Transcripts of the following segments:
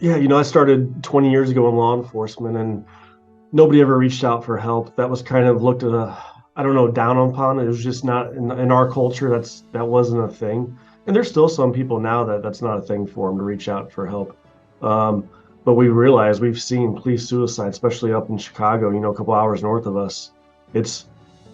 Yeah, I started 20 years ago in law enforcement, and nobody ever reached out for help. That was kind of looked at I don't know, down upon. It was just not in our culture. That wasn't a thing. And there's still some people now that that's not a thing for them to reach out for help. Um, but we realize we've seen police suicide, especially up in Chicago, a couple hours north of us. It's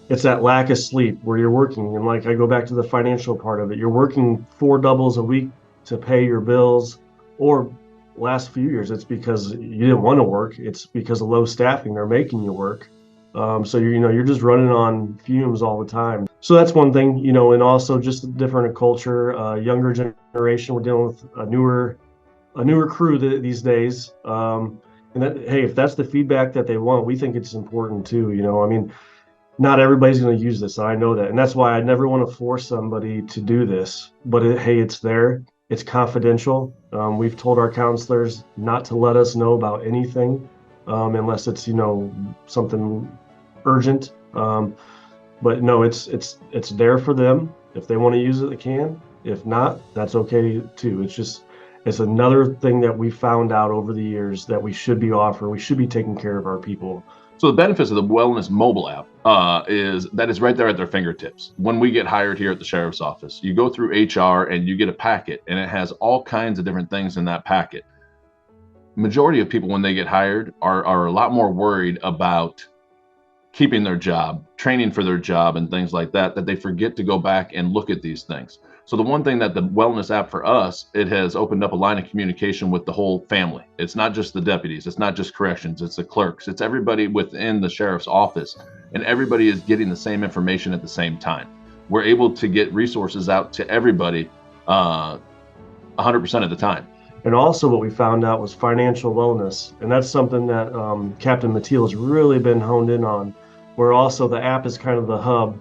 it's that lack of sleep where you're working, and like I go back to the financial part of it. You're working four doubles a week to pay your bills, or last few years it's because you didn't want to work. It's because of low staffing. They're making you work. So you're just running on fumes all the time. So that's one thing, and also just a different culture, younger generation. We're dealing with a newer crew these days. And that, hey, if that's the feedback that they want, we think it's important too. I mean, not everybody's going to use this. I know that. And that's why I never want to force somebody to do this. But hey, it's there. It's confidential. We've told our counselors not to let us know about anything unless it's, something urgent. But no, it's there for them. If they want to use it, they can. If not, that's okay too. It's another thing that we found out over the years that we should be offering. We should be taking care of our people. So the benefits of the Wellness Mobile App is that it's right there at their fingertips. When we get hired here at the sheriff's office, you go through HR and you get a packet, and it has all kinds of different things in that packet. Majority of people, when they get hired, are a lot more worried about keeping their job, training for their job, and things like that, that they forget to go back and look at these things. So the one thing that the wellness app for us, it has opened up a line of communication with the whole family. It's not just the deputies, it's not just corrections, it's the clerks, it's everybody within the sheriff's office, and everybody is getting the same information at the same time. We're able to get resources out to everybody 100% of the time. And also what we found out was financial wellness. And that's something that Captain Mateel has really been honed in on, where also the app is kind of the hub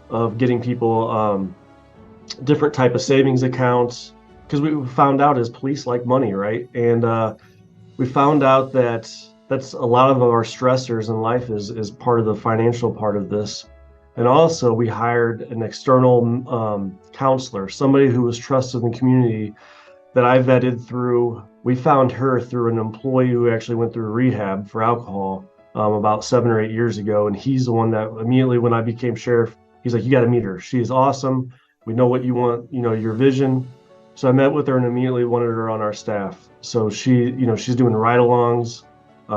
of getting people different type of savings accounts. Because we found out as police like money, right? And we found out that that's a lot of our stressors in life is part of the financial part of this. And also we hired an external counselor, somebody who was trusted in the community that I vetted through. We found her through an employee who actually went through rehab for alcohol about 7 or 8 years ago. And he's the one that immediately, when I became sheriff, he's like, you got to meet her. She is awesome. We know what you want, your vision. So I met with her and immediately wanted her on our staff. So she's doing ride-alongs.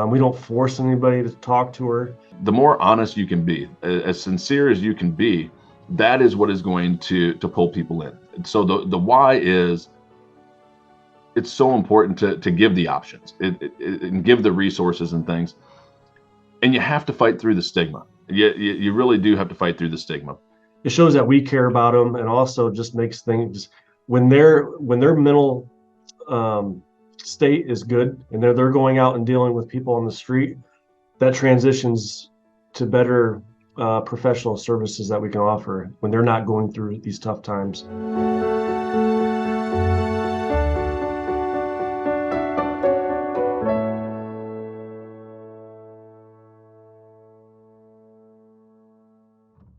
We don't force anybody to talk to her. The more honest you can be, as sincere as you can be, that is what is going to pull people in. And so the why is, it's so important to give the options and give the resources and things. And you have to fight through the stigma. You really do have to fight through the stigma. It shows that we care about them, and also just makes things, when their mental state is good and they're going out and dealing with people on the street, that transitions to better professional services that we can offer when they're not going through these tough times.